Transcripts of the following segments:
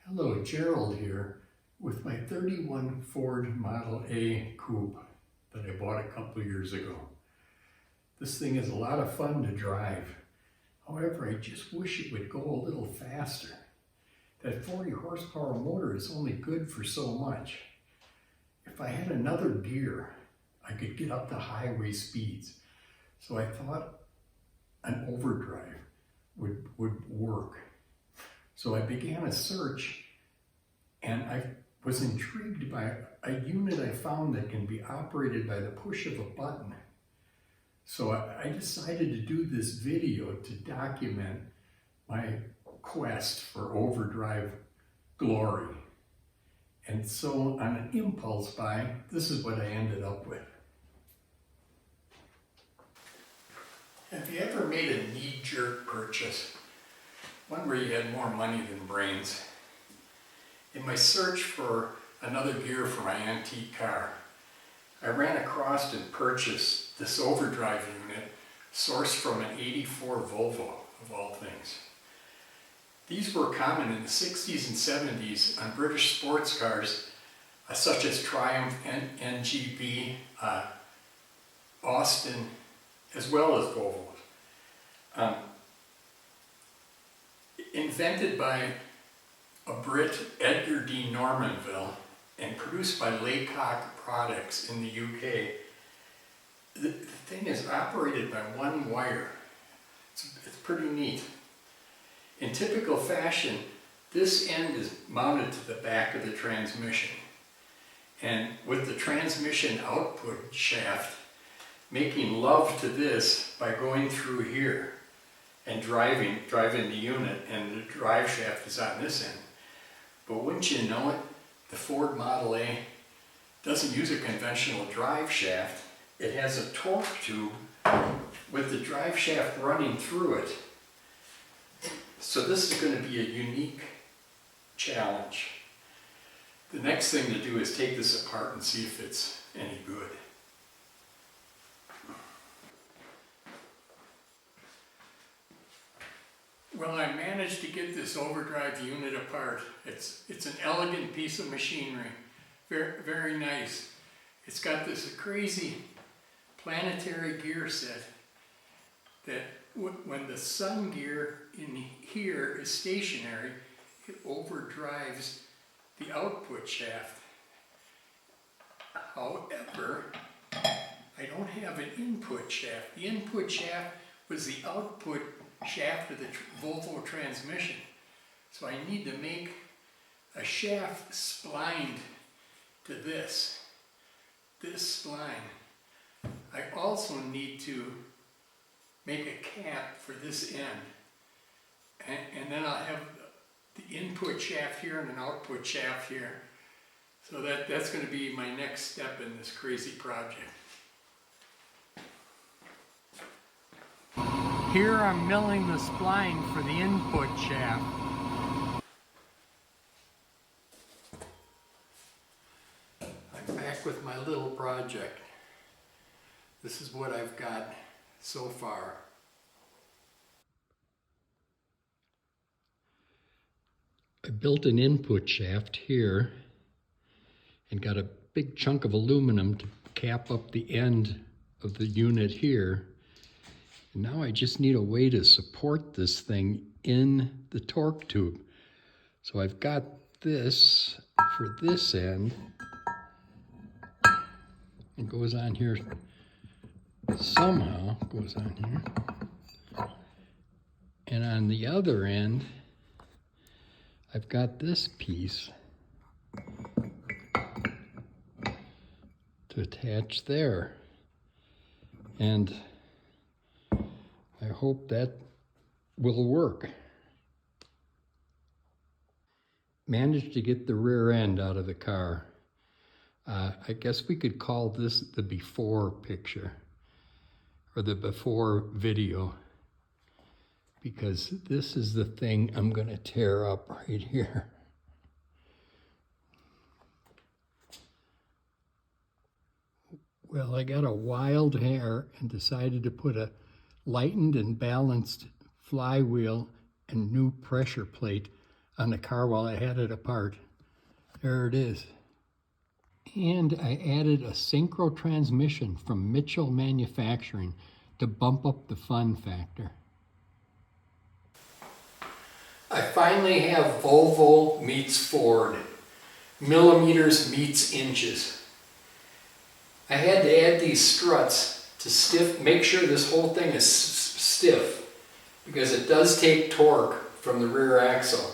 Hello, Gerald here with my 31 Ford Model A Coupe that I bought a couple years ago. This thing is a lot of fun to drive. However, I just wish it would go a little faster. That 40 horsepower motor is only good for so much. If I had another gear, I could get up to highway speeds. So I thought an overdrive would work. So I began a search, and I was intrigued by a unit I found that can be operated by the push of a button. So I decided to do this video to document my quest for overdrive glory. And so on an impulse buy, this is what I ended up with. Have you ever made a knee-jerk purchase? One where you had more money than brains. In my search for another gear for my antique car, I ran across and purchased this overdrive unit sourced from an '84 Volvo, of all things. These were common in the 60s and 70s on British sports cars such as Triumph, NGB, Austin, as well as Volvos. Invented by a Brit, Edgar D. Normanville, and produced by Laycock Products in the UK, the thing is operated by one wire. It's pretty neat. In typical fashion, this end is mounted to the back of the transmission, and with the transmission output shaft making love to this by going through here and driving the unit, and the drive shaft is on this end. But wouldn't you know it, the Ford Model A doesn't use a conventional drive shaft. It has a torque tube with the drive shaft running through it. So this is going to be a unique challenge. The next thing to do is take this apart and see if it's any good. Well, I managed to get this overdrive unit apart. It's an elegant piece of machinery, very, very nice. It's got this crazy planetary gear set that when the sun gear in here is stationary, it overdrives the output shaft. However, I don't have an input shaft. The input shaft was the output shaft of the Volvo transmission. So I need to make a shaft splined to this spline. I also need to make a cap for this end. And then I'll have the input shaft here and an output shaft here. So that's going to be my next step in this crazy project. Here I'm milling the spline for the input shaft. I'm back with my little project. This is what I've got so far. I built an input shaft here and got a big chunk of aluminum to cap up the end of the unit here. Now I just need a way to support this thing in the torque tube. So I've got this for this end. It goes on here somehow, goes on here. And on the other end, I've got this piece to attach there. And I hope that will work. Managed to get the rear end out of the car. I guess we could call this the before picture, or the before video, because this is the thing I'm going to tear up right here. Well, I got a wild hair and decided to put a lightened and balanced flywheel and new pressure plate on the car while I had it apart. There it is. And I added a synchro transmission from Mitchell Manufacturing to bump up the fun factor. I finally have Volvo meets Ford. Millimeters meets inches. I had to add these struts to make sure this whole thing is stiff, because it does take torque from the rear axle.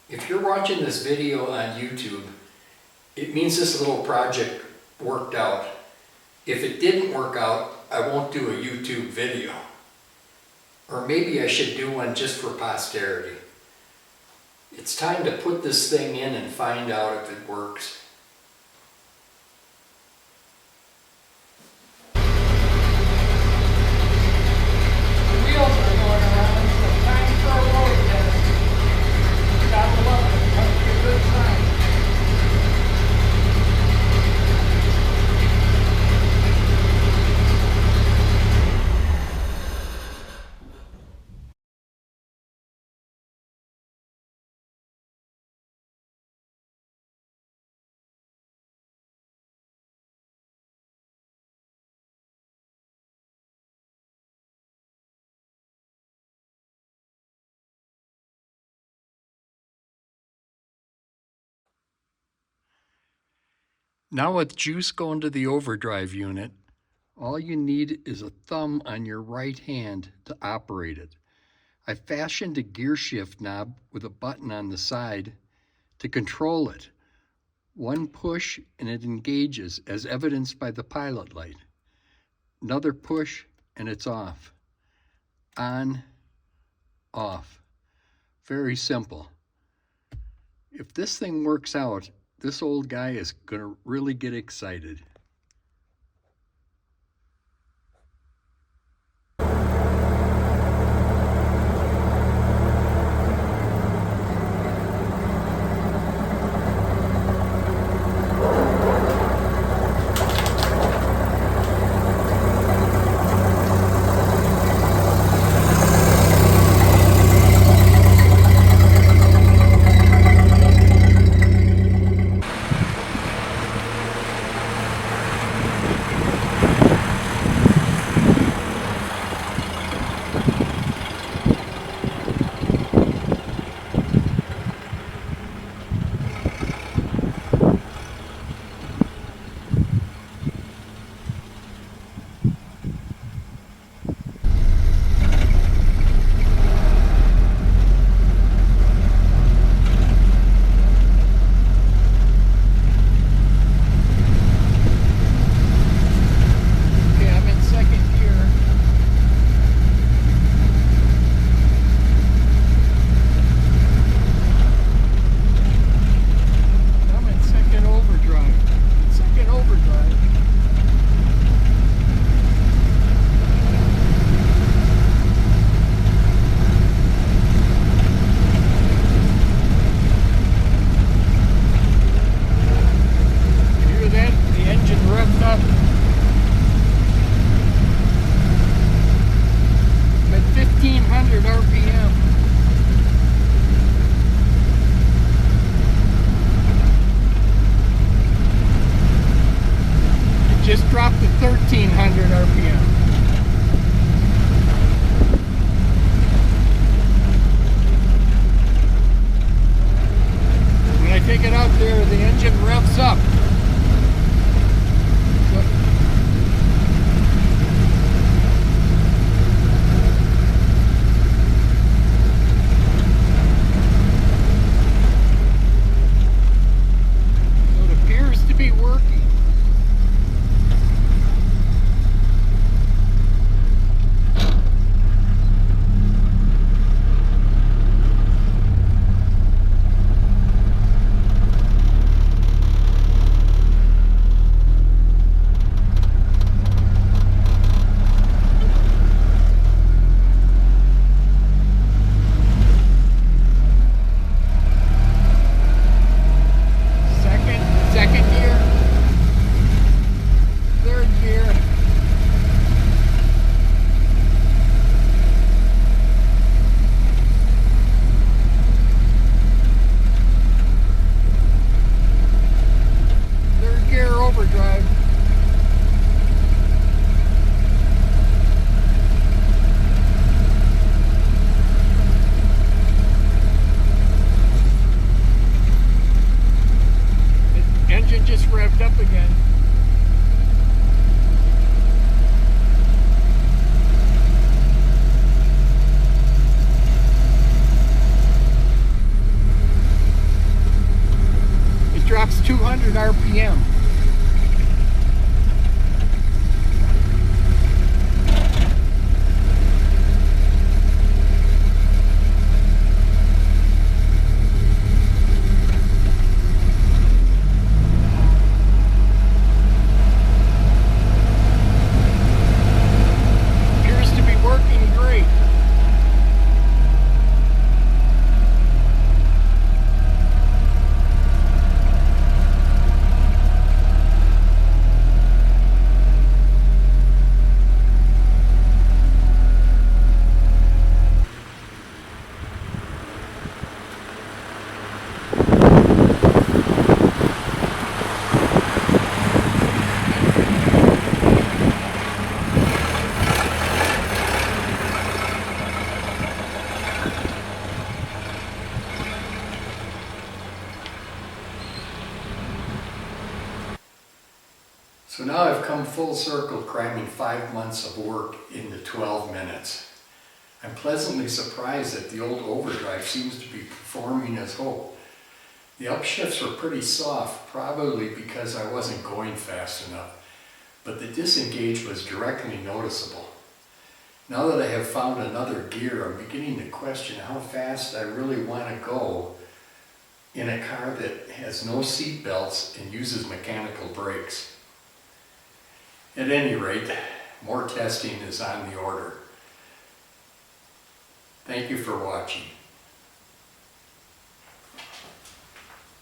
If you're watching this video on YouTube, it means this little project worked out. If it didn't work out, I won't do a YouTube video. Or maybe I should do one just for posterity. It's time to put this thing in and find out if it works. Now with juice going to the overdrive unit, all you need is a thumb on your right hand to operate it. I fashioned a gear shift knob with a button on the side to control it. One push and it engages, as evidenced by the pilot light. Another push and it's off. On, off. Very simple. If this thing works out, this old guy is going to really get excited. revved up again. It drops 200 RPM. So now I've come full circle, cramming 5 months of work into 12 minutes. I'm pleasantly surprised that the old Overdrive seems to be performing as hoped. The upshifts were pretty soft, probably because I wasn't going fast enough, but the disengage was directly noticeable. Now that I have found another gear, I'm beginning to question how fast I really want to go in a car that has no seat belts and uses mechanical brakes. At any rate, more testing is on the order. Thank you for watching.